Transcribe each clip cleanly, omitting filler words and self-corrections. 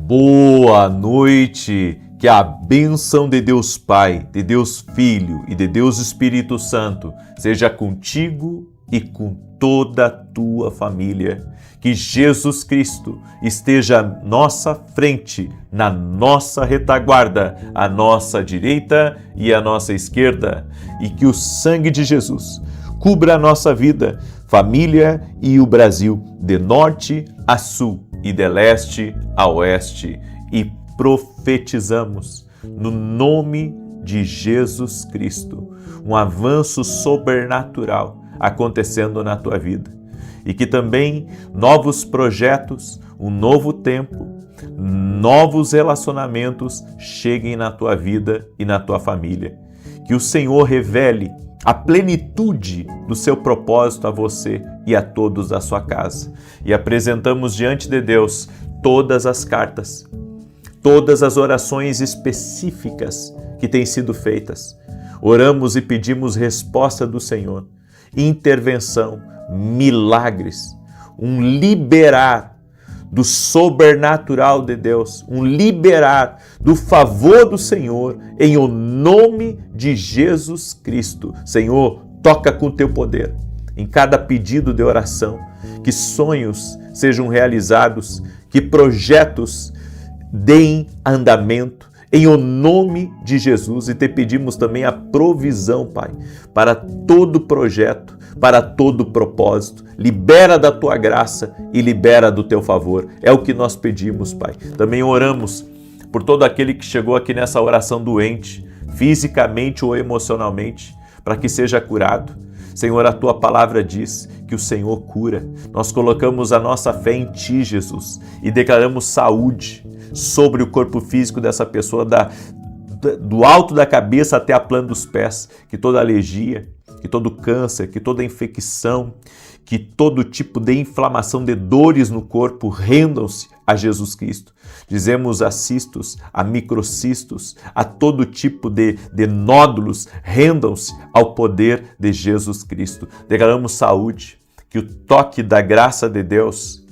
Boa noite, que a bênção de Deus Pai, de Deus Filho e de Deus Espírito Santo seja contigo e com toda a tua família. Que Jesus Cristo esteja à nossa frente, na nossa retaguarda, à nossa direita e à nossa esquerda, e que o sangue de Jesus cubra a nossa vida, família e o Brasil, de norte a sul e de leste a oeste, e profetizamos no nome de Jesus Cristo um avanço sobrenatural acontecendo na tua vida, e que também novos projetos, um novo tempo, novos relacionamentos cheguem na tua vida e na tua família. Que o Senhor revele a plenitude do seu propósito a você e a todos da sua casa. E apresentamos diante de Deus todas as cartas, todas as orações específicas que têm sido feitas. Oramos e pedimos resposta do Senhor, intervenção, milagres, um liberar do sobrenatural de Deus, um liberar do favor do Senhor, em o nome de Jesus Cristo. Senhor, toca com teu poder em cada pedido de oração, que sonhos sejam realizados, que projetos deem andamento, em o nome de Jesus. E te pedimos também a provisão, Pai, para todo projeto, para todo propósito. Libera da tua graça e libera do teu favor. É o que nós pedimos, Pai. Também oramos por todo aquele que chegou aqui nessa oração doente, fisicamente ou emocionalmente, para que seja curado. Senhor, a tua palavra diz que o Senhor cura. Nós colocamos a nossa fé em ti, Jesus, e declaramos saúde sobre o corpo físico dessa pessoa, do alto da cabeça até a planta dos pés, que toda alergia, que todo câncer, que toda infecção, que todo tipo de inflamação, de dores no corpo rendam-se a Jesus Cristo. Dizemos a cistos, a microcistos, a todo tipo de nódulos, rendam-se ao poder de Jesus Cristo. Declaramos saúde, que o toque da graça de Deus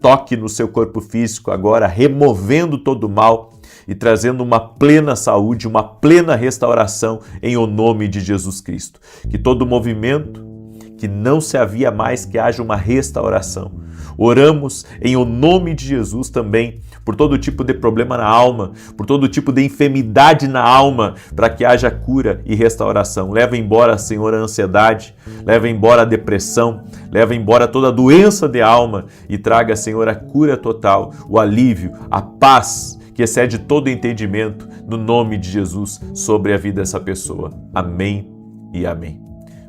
toque no seu corpo físico agora, removendo todo o mal e trazendo uma plena saúde, uma plena restauração em o nome de Jesus Cristo. Que todo movimento que não se havia mais, que haja uma restauração. Oramos em o nome de Jesus também por todo tipo de problema na alma, por todo tipo de enfermidade na alma, para que haja cura e restauração. Leva embora, Senhor, a ansiedade, leva embora a depressão, leva embora toda doença de alma e traga, Senhor, a cura total, o alívio, a paz que excede todo entendimento, no nome de Jesus, sobre a vida dessa pessoa. Amém e amém.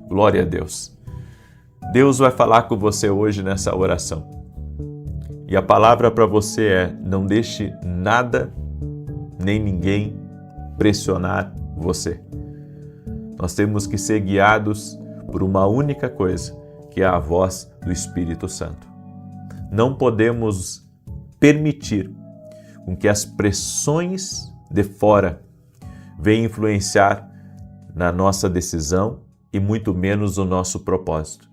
Glória a Deus. Deus vai falar com você hoje nessa oração. E a palavra para você é: não deixe nada nem ninguém pressionar você. Nós temos que ser guiados por uma única coisa, que é a voz do Espírito Santo. Não podemos permitir com que as pressões de fora venham influenciar na nossa decisão e muito menos no nosso propósito.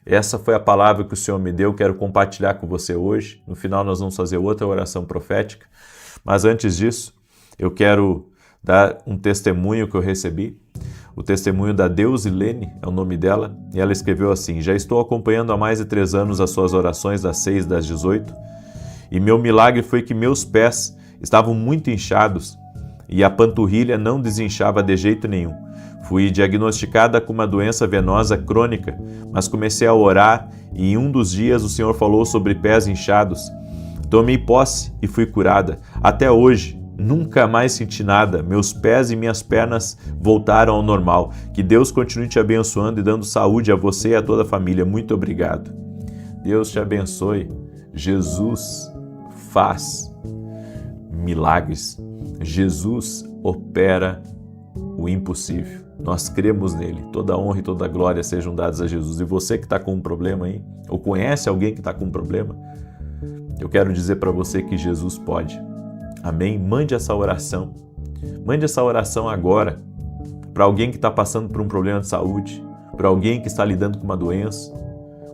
Essa foi a palavra que o Senhor me deu, quero compartilhar com você hoje. No final nós vamos fazer outra oração profética, mas antes disso, eu quero dar um testemunho que eu recebi. O testemunho da Deusilene é o nome dela, e ela escreveu assim: já estou acompanhando há mais de 3 anos as suas orações das 6 das 18, e meu milagre foi que meus pés estavam muito inchados e a panturrilha não desinchava de jeito nenhum. Fui diagnosticada com uma doença venosa crônica, mas comecei a orar e em um dos dias o Senhor falou sobre pés inchados. Tomei posse e fui curada. Até hoje, nunca mais senti nada. Meus pés e minhas pernas voltaram ao normal. Que Deus continue te abençoando e dando saúde a você e a toda a família. Muito obrigado. Deus te abençoe. Jesus faz milagres. Jesus opera o impossível. Nós cremos nele. Toda a honra e toda a glória sejam dadas a Jesus. E você que está com um problema aí, ou conhece alguém que está com um problema, eu quero dizer para você que Jesus pode. Amém? Mande essa oração. Mande essa oração agora para alguém que está passando por um problema de saúde, para alguém que está lidando com uma doença,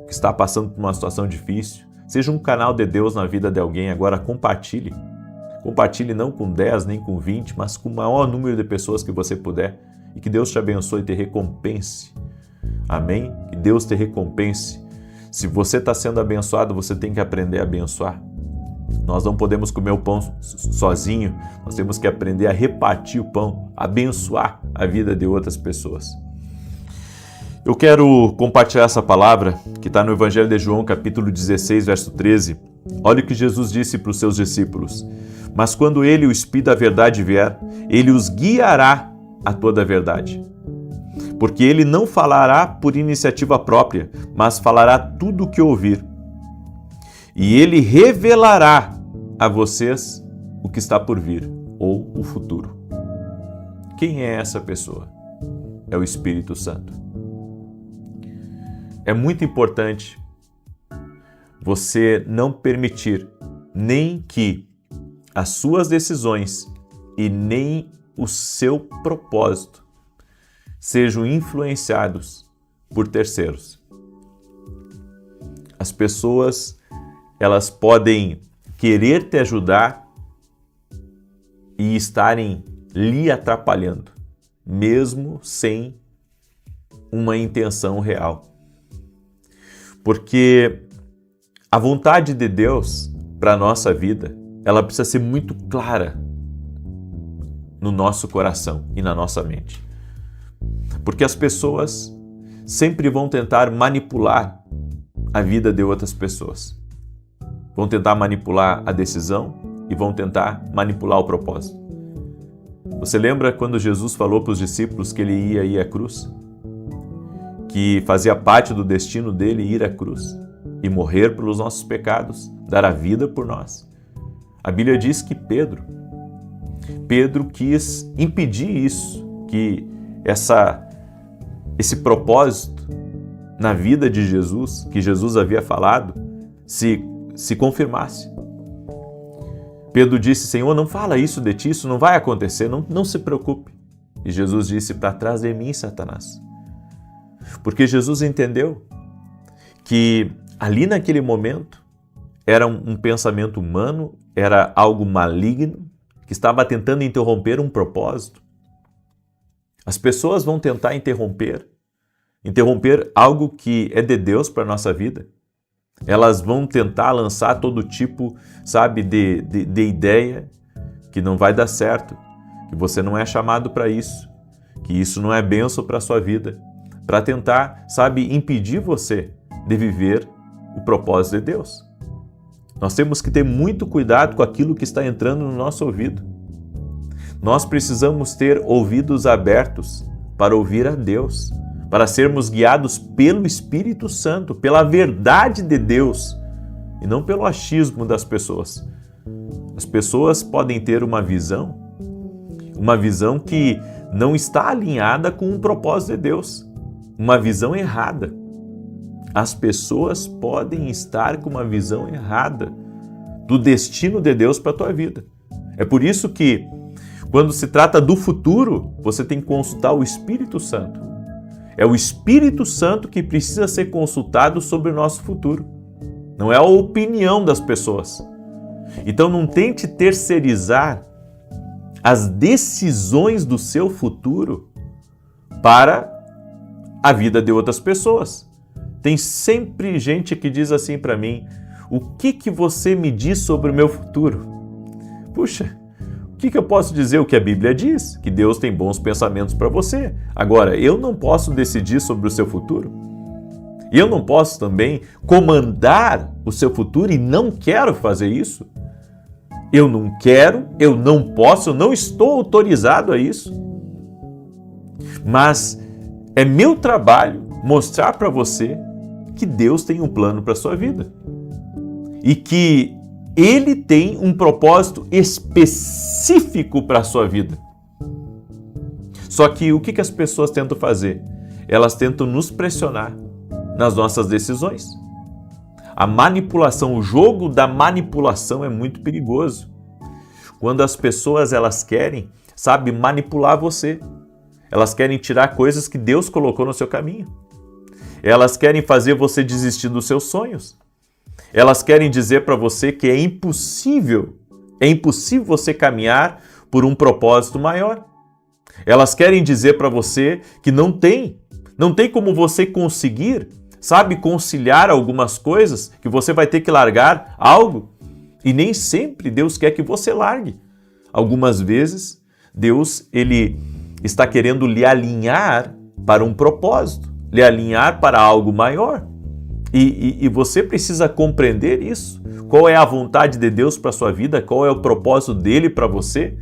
que está passando por uma situação difícil. Seja um canal de Deus na vida de alguém agora, compartilhe. Compartilhe não com 10, nem com 20, mas com o maior número de pessoas que você puder. E que Deus te abençoe e te recompense. Amém? Que Deus te recompense. Se você está sendo abençoado, você tem que aprender a abençoar. Nós não podemos comer o pão sozinho, nós temos que aprender a repartir o pão, abençoar a vida de outras pessoas. Eu quero compartilhar essa palavra que está no Evangelho de João, capítulo 16, verso 13. Olha o que Jesus disse para os seus discípulos. Mas quando Ele, o Espírito da verdade, vier, Ele os guiará a toda a verdade. Porque Ele não falará por iniciativa própria, mas falará tudo o que ouvir. E Ele revelará a vocês o que está por vir, ou o futuro. Quem é essa pessoa? É o Espírito Santo. É muito importante você não permitir nem que as suas decisões e nem o seu propósito sejam influenciados por terceiros. As pessoas, elas podem querer te ajudar e estarem lhe atrapalhando, mesmo sem uma intenção real. Porque a vontade de Deus para a nossa vida, ela precisa ser muito clara no nosso coração e na nossa mente. Porque as pessoas sempre vão tentar manipular a vida de outras pessoas. Vão tentar manipular a decisão e vão tentar manipular o propósito. Você lembra quando Jesus falou para os discípulos que ele ia ir à cruz? Que fazia parte do destino dele ir à cruz e morrer pelos nossos pecados, dar a vida por nós. A Bíblia diz que Pedro quis impedir isso, que esse propósito na vida de Jesus, que Jesus havia falado, se confirmasse. Pedro disse: Senhor, não fala isso de ti, isso não vai acontecer, não se preocupe. E Jesus disse: para trás de mim, Satanás. Porque Jesus entendeu que ali naquele momento era um pensamento humano, era algo maligno, que estava tentando interromper um propósito. As pessoas vão tentar interromper algo que é de Deus para a nossa vida. Elas vão tentar lançar todo tipo, de ideia que não vai dar certo, que você não é chamado para isso, que isso não é bênção para a sua vida, para tentar, impedir você de viver o propósito de Deus. Nós temos que ter muito cuidado com aquilo que está entrando no nosso ouvido. Nós precisamos ter ouvidos abertos para ouvir a Deus, para sermos guiados pelo Espírito Santo, pela verdade de Deus, e não pelo achismo das pessoas. As pessoas podem ter uma visão que não está alinhada com o propósito de Deus, uma visão errada. As pessoas podem estar com uma visão errada do destino de Deus para a tua vida. É por isso que, quando se trata do futuro, você tem que consultar o Espírito Santo. É o Espírito Santo que precisa ser consultado sobre o nosso futuro. Não é a opinião das pessoas. Então não tente terceirizar as decisões do seu futuro para a vida de outras pessoas. Tem sempre gente que diz assim para mim: o que você me diz sobre o meu futuro? Puxa, o que eu posso dizer? O que a Bíblia diz, que Deus tem bons pensamentos para você. Agora, eu não posso decidir sobre o seu futuro. E eu não posso também comandar o seu futuro e não quero fazer isso. Eu não quero, eu não posso, eu não estou autorizado a isso. Mas é meu trabalho mostrar para você que Deus tem um plano para a sua vida. E que Ele tem um propósito específico para a sua vida. Só que o que as pessoas tentam fazer? Elas tentam nos pressionar nas nossas decisões. A manipulação, o jogo da manipulação é muito perigoso. Quando as pessoas elas querem, manipular você. Elas querem tirar coisas que Deus colocou no seu caminho. Elas querem fazer você desistir dos seus sonhos. Elas querem dizer para você que é impossível É impossível você caminhar por um propósito maior. Elas querem dizer para você que não tem como você conseguir, sabe, conciliar algumas coisas, que você vai ter que largar algo. E nem sempre Deus quer que você largue. Algumas vezes, Deus, ele está querendo lhe alinhar para um propósito, lhe alinhar para algo maior. E você precisa compreender isso. Qual é a vontade de Deus para a sua vida? Qual é o propósito dele para você?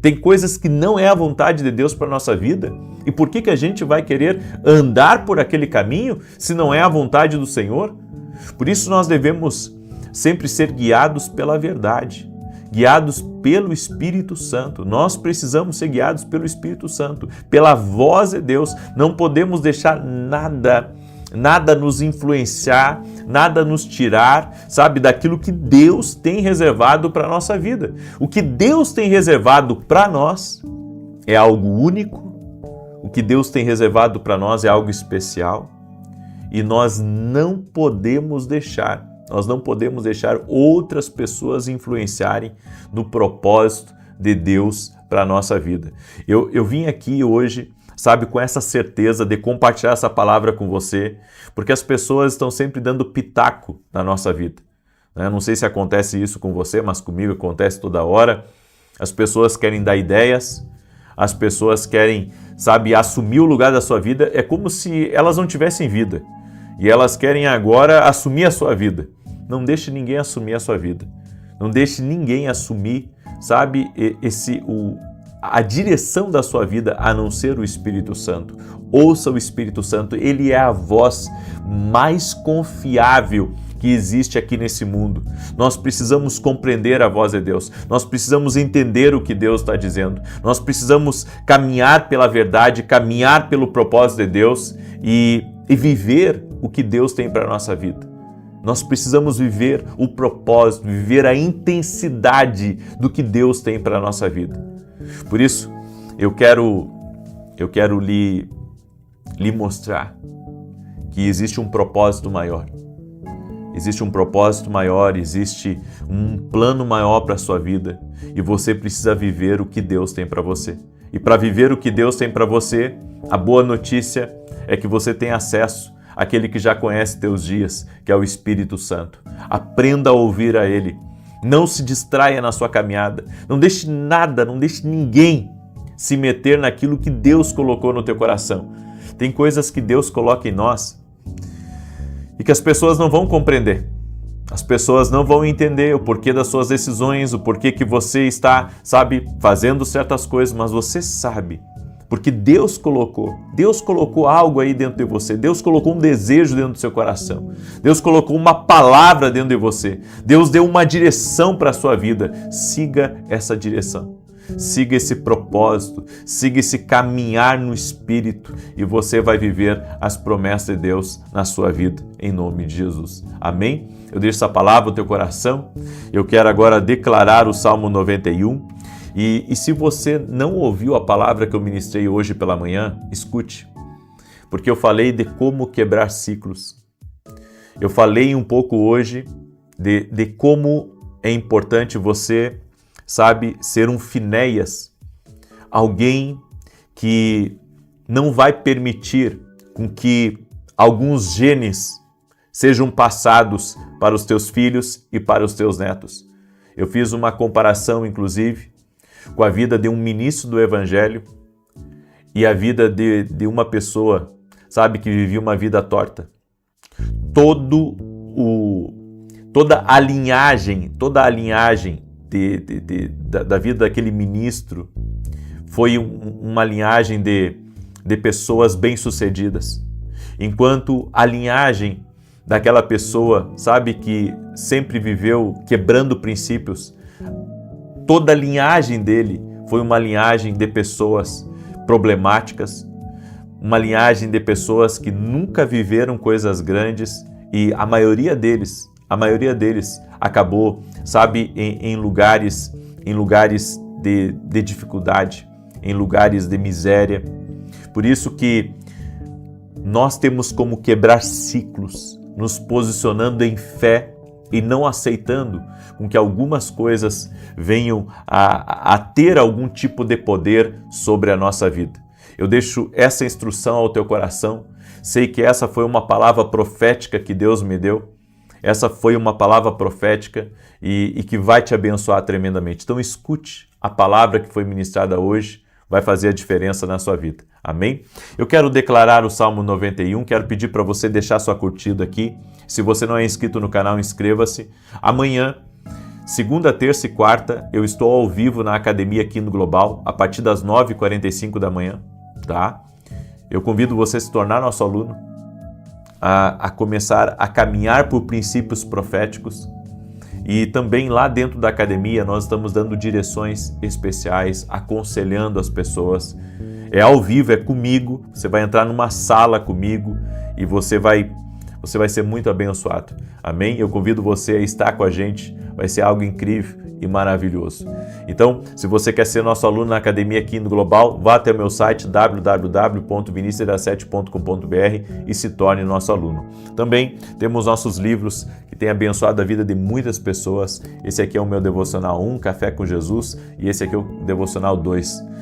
Tem coisas que não é a vontade de Deus para a nossa vida. E por que a gente vai querer andar por aquele caminho se não é a vontade do Senhor? Por isso nós devemos sempre ser guiados pela verdade, guiados pelo Espírito Santo. Nós precisamos ser guiados pelo Espírito Santo, pela voz de Deus. Não podemos deixar nada nos influenciar, nada nos tirar, sabe, daquilo que Deus tem reservado para a nossa vida. O que Deus tem reservado para nós é algo único, o que Deus tem reservado para nós é algo especial e nós não podemos deixar outras pessoas influenciarem no propósito de Deus para a nossa vida. Eu vim aqui hoje, sabe, com essa certeza de compartilhar essa palavra com você, porque as pessoas estão sempre dando pitaco na nossa vida. Não sei se acontece isso com você, mas comigo acontece toda hora. As pessoas querem dar ideias, as pessoas querem, sabe, assumir o lugar da sua vida. É como se elas não tivessem vida e elas querem agora assumir a sua vida. Não deixe ninguém assumir a sua vida. Não deixe ninguém assumir, sabe, a direção da sua vida, a não ser o Espírito Santo. Ouça o Espírito Santo, ele é a voz mais confiável que existe aqui nesse mundo. Nós precisamos compreender a voz de Deus, nós precisamos entender o que Deus está dizendo, nós precisamos caminhar pela verdade, caminhar pelo propósito de Deus e viver o que Deus tem para a nossa vida. Nós precisamos viver o propósito, viver a intensidade do que Deus tem para a nossa vida. Por isso, eu quero lhe mostrar que existe um propósito maior. Existe um propósito maior, existe um plano maior para a sua vida e você precisa viver o que Deus tem para você. E para viver o que Deus tem para você, a boa notícia é que você tem acesso àquele que já conhece teus dias, que é o Espírito Santo. Aprenda a ouvir a Ele. Não se distraia na sua caminhada. Não deixe ninguém se meter naquilo que Deus colocou no teu coração. Tem coisas que Deus coloca em nós e que as pessoas não vão compreender. As pessoas não vão entender o porquê das suas decisões, o porquê que você está, sabe, fazendo certas coisas, mas você sabe. Porque Deus colocou algo aí dentro de você. Deus colocou um desejo dentro do seu coração. Deus colocou uma palavra dentro de você. Deus deu uma direção para a sua vida. Siga essa direção. Siga esse propósito. Siga esse caminhar no Espírito e você vai viver as promessas de Deus na sua vida, em nome de Jesus. Amém? Eu deixo essa palavra no teu coração. Eu quero agora declarar o Salmo 91. E se você não ouviu a palavra que eu ministrei hoje pela manhã, escute, porque eu falei de como quebrar ciclos. Eu falei um pouco hoje de como é importante você, sabe, ser um Finéias, alguém que não vai permitir com que alguns genes sejam passados para os teus filhos e para os teus netos. Eu fiz uma comparação, inclusive, com a vida de um ministro do Evangelho e a vida de uma pessoa, sabe, que vivia uma vida torta. Toda a linhagem da vida daquele ministro foi uma linhagem de pessoas bem-sucedidas, enquanto a linhagem daquela pessoa, sabe, que sempre viveu quebrando princípios, toda a linhagem dele foi uma linhagem de pessoas problemáticas, uma linhagem de pessoas que nunca viveram coisas grandes e a maioria deles acabou, sabe, em lugares de dificuldade, em lugares de miséria. Por isso que nós temos como quebrar ciclos, nos posicionando em fé e não aceitando com que algumas coisas venham a ter algum tipo de poder sobre a nossa vida. Eu deixo essa instrução ao teu coração. Sei que essa foi uma palavra profética que Deus me deu. Essa foi uma palavra profética e que vai te abençoar tremendamente. Então escute a palavra que foi ministrada hoje, vai fazer a diferença na sua vida. Amém? Eu quero declarar o Salmo 91, quero pedir para você deixar sua curtida aqui. Se você não é inscrito no canal, inscreva-se. Amanhã, segunda, terça e quarta, eu estou ao vivo na Academia aqui no Global, a partir das 9h45 da manhã, tá? Eu convido você a se tornar nosso aluno, a começar a caminhar por princípios proféticos. E também lá dentro da academia nós estamos dando direções especiais, aconselhando as pessoas. É ao vivo, é comigo, você vai entrar numa sala comigo e você vai ser muito abençoado. Amém? Eu convido você a estar com a gente, vai ser algo incrível e maravilhoso. Então, se você quer ser nosso aluno na academia aqui no Global, vá até o meu site www.vinicius17.com.br e se torne nosso aluno. Também temos nossos livros que têm abençoado a vida de muitas pessoas. Esse aqui é o meu devocional 1, Café com Jesus, e esse aqui é o devocional 2.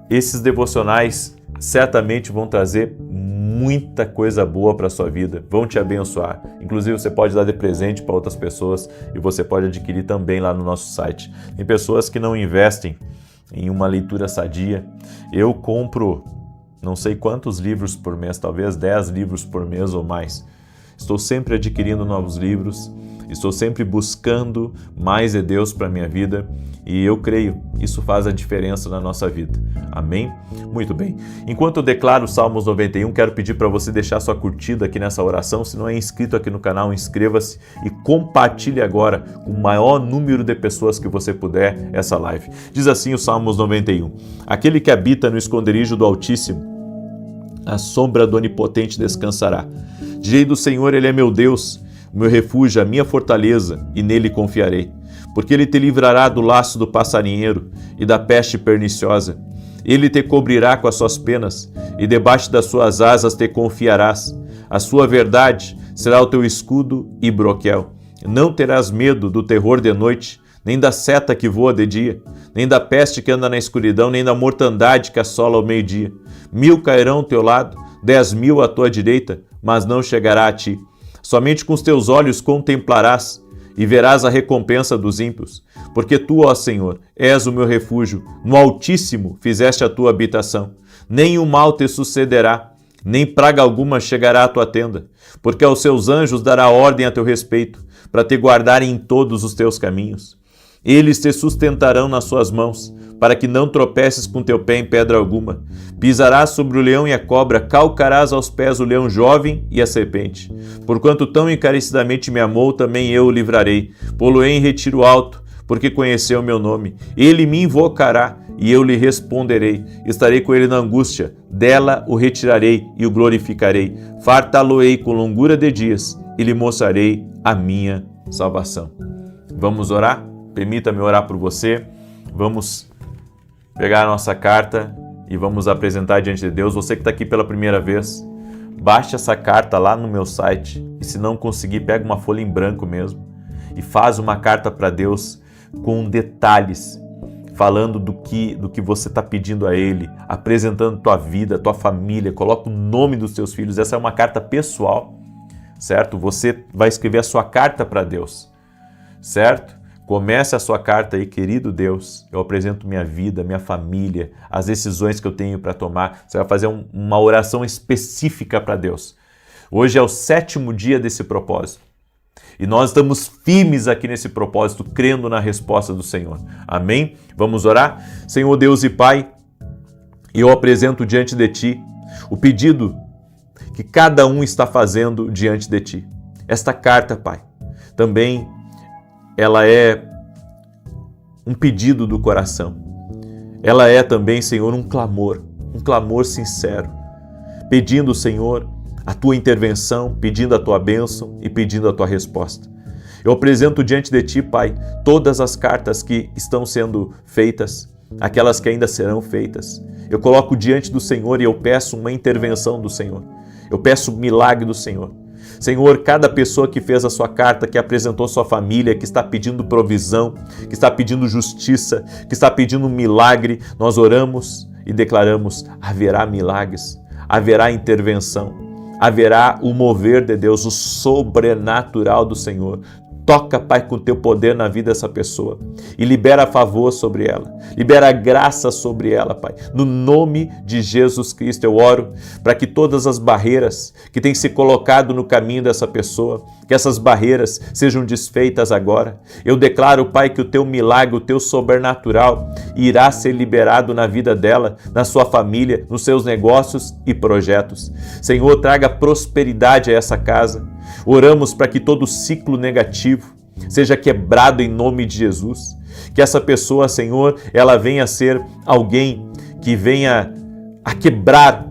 Esses devocionais certamente vão trazer muita coisa boa para a sua vida, vão te abençoar. Inclusive você pode dar de presente para outras pessoas e você pode adquirir também lá no nosso site. Tem pessoas que não investem em uma leitura sadia. Eu compro não sei quantos livros por mês, talvez 10 livros por mês ou mais. Estou sempre adquirindo novos livros, estou sempre buscando mais de Deus para a minha vida e eu creio, isso faz a diferença na nossa vida. Amém? Muito bem. Enquanto eu declaro Salmos 91, quero pedir para você deixar sua curtida aqui nessa oração. Se não é inscrito aqui no canal, inscreva-se e compartilhe agora com o maior número de pessoas que você puder essa live. Diz assim o Salmos 91. Aquele que habita no esconderijo do Altíssimo, a sombra do Onipotente descansará. Direi do Senhor, Ele é meu Deus, o meu refúgio, a minha fortaleza, e nele confiarei. Porque Ele te livrará do laço do passarinheiro e da peste perniciosa. Ele te cobrirá com as suas penas, e debaixo das suas asas te confiarás. A sua verdade será o teu escudo e broquel. Não terás medo do terror de noite, nem da seta que voa de dia, nem da peste que anda na escuridão, nem da mortandade que assola ao meio-dia. 1000 cairão ao teu lado, 10.000 à tua direita, mas não chegará a ti. Somente com os teus olhos contemplarás e verás a recompensa dos ímpios. Porque tu, ó Senhor, és o meu refúgio, no Altíssimo fizeste a tua habitação. Nem o mal te sucederá, nem praga alguma chegará à tua tenda, porque aos seus anjos dará ordem a teu respeito, para te guardarem em todos os teus caminhos. Eles te sustentarão nas suas mãos, para que não tropeces com teu pé em pedra alguma. Pisarás sobre o leão e a cobra, calcarás aos pés o leão jovem e a serpente. Porquanto tão encarecidamente me amou, também eu o livrarei. Pô-lo-ei em retiro alto, porque conheceu o meu nome. Ele me invocará, e eu lhe responderei. Estarei com ele na angústia, dela o retirarei e o glorificarei. Fartá-lo-ei com longura de dias, e lhe mostrarei a minha salvação. Vamos orar? Permita-me orar por você. Vamos pegar a nossa carta e vamos apresentar diante de Deus. Você que está aqui pela primeira vez, baixe essa carta lá no meu site e se não conseguir, pega uma folha em branco mesmo e faz uma carta para Deus com detalhes, falando do que você está pedindo a Ele, apresentando tua vida, tua família, coloca o nome dos teus filhos. Essa é uma carta pessoal, certo? Você vai escrever a sua carta para Deus, certo? Comece a sua carta aí, querido Deus, eu apresento minha vida, minha família, as decisões que eu tenho para tomar. Você vai fazer uma oração específica para Deus. Hoje é o 7º dia desse propósito. E nós estamos firmes aqui nesse propósito, crendo na resposta do Senhor. Amém? Vamos orar? Senhor Deus e Pai, eu apresento diante de Ti o pedido que cada um está fazendo diante de Ti. Esta carta, Pai, também ela é um pedido do coração. Ela é também, Senhor, um clamor sincero, pedindo, Senhor, a Tua intervenção, pedindo a Tua bênção e pedindo a Tua resposta. Eu apresento diante de Ti, Pai, todas as cartas que estão sendo feitas, aquelas que ainda serão feitas. Eu coloco diante do Senhor e eu peço uma intervenção do Senhor. Eu peço o milagre do Senhor. Senhor, cada pessoa que fez a sua carta, que apresentou sua família, que está pedindo provisão, que está pedindo justiça, que está pedindo um milagre, nós oramos e declaramos: haverá milagres, haverá intervenção, haverá o mover de Deus, o sobrenatural do Senhor. Toca, Pai, com o teu poder na vida dessa pessoa e libera favor sobre ela, libera graça sobre ela, Pai. No nome de Jesus Cristo eu oro para que todas as barreiras que têm se colocado no caminho dessa pessoa, que essas barreiras sejam desfeitas agora. Eu declaro, Pai, que o teu milagre, o teu sobrenatural irá ser liberado na vida dela, na sua família, nos seus negócios e projetos. Senhor, traga prosperidade a essa casa. Oramos para que todo ciclo negativo seja quebrado em nome de Jesus. Que essa pessoa, Senhor, ela venha a ser alguém que venha a quebrar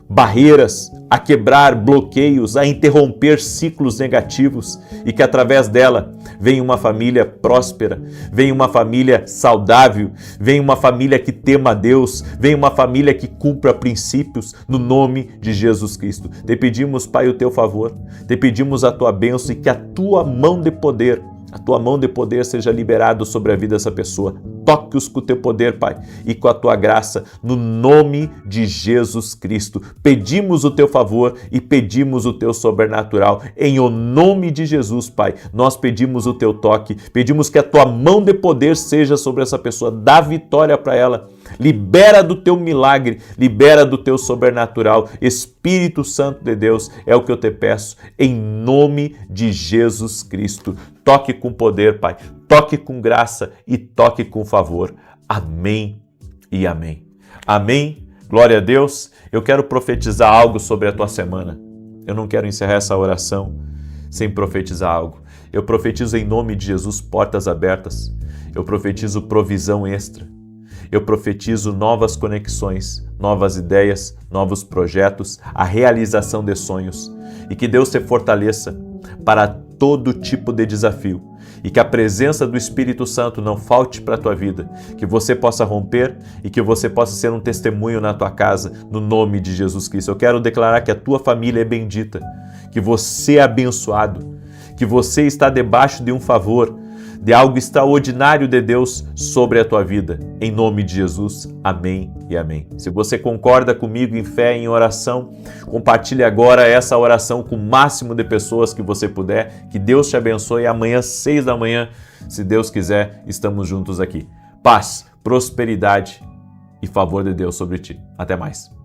barreiras, a quebrar bloqueios, a interromper ciclos negativos e que através dela venha uma família próspera, venha uma família saudável, venha uma família que tema a Deus, venha uma família que cumpra princípios no nome de Jesus Cristo. Te pedimos, Pai, o teu favor, te pedimos a tua bênção e que a tua mão de poder seja liberada sobre a vida dessa pessoa. Toque-os com o teu poder, Pai, e com a tua graça, no nome de Jesus Cristo. Pedimos o teu favor e pedimos o teu sobrenatural. Em o nome de Jesus, Pai, nós pedimos o teu toque, pedimos que a tua mão de poder seja sobre essa pessoa. Dá vitória para ela. Libera do teu milagre, libera do teu sobrenatural. Espírito Santo de Deus, é o que eu te peço, em nome de Jesus Cristo. Toque com poder, Pai, toque com graça e toque com favor. Amém e amém. Amém. Glória a Deus. Eu quero profetizar algo sobre a tua semana. Eu não quero encerrar essa oração sem profetizar algo. Eu profetizo em nome de Jesus portas abertas. Eu profetizo provisão extra. Eu profetizo novas conexões, novas ideias, novos projetos, a realização de sonhos. E que Deus te fortaleça para todo tipo de desafio. E que a presença do Espírito Santo não falte para a tua vida. Que você possa romper e que você possa ser um testemunho na tua casa, no nome de Jesus Cristo. Eu quero declarar que a tua família é bendita, que você é abençoado, que você está debaixo de um favor, de algo extraordinário de Deus sobre a tua vida. Em nome de Jesus, amém e amém. Se você concorda comigo em fé, em oração, compartilhe agora essa oração com o máximo de pessoas que você puder. Que Deus te abençoe. Amanhã, 6 da manhã, se Deus quiser, estamos juntos aqui. Paz, prosperidade e favor de Deus sobre ti. Até mais.